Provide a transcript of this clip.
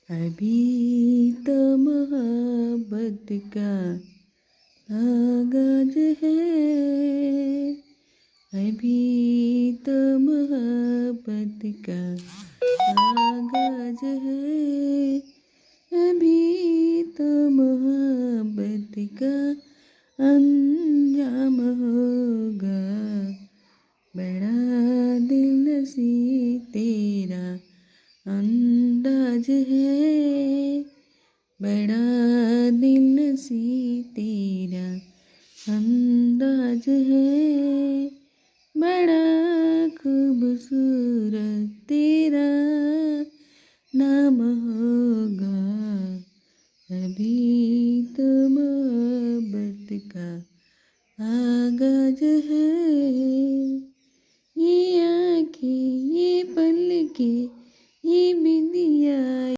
अभी तो मोहब्बत का आगाज है, अभी तो मोहब्बत का आगाज है, अभी तो मोहब्बत का अंजाम होगा। बड़ा दिल नसी तेरा अंदाज है, बड़ा दिल नसी तेरा अंदाज है, बड़ा खूबसूरत तेरा नाम हो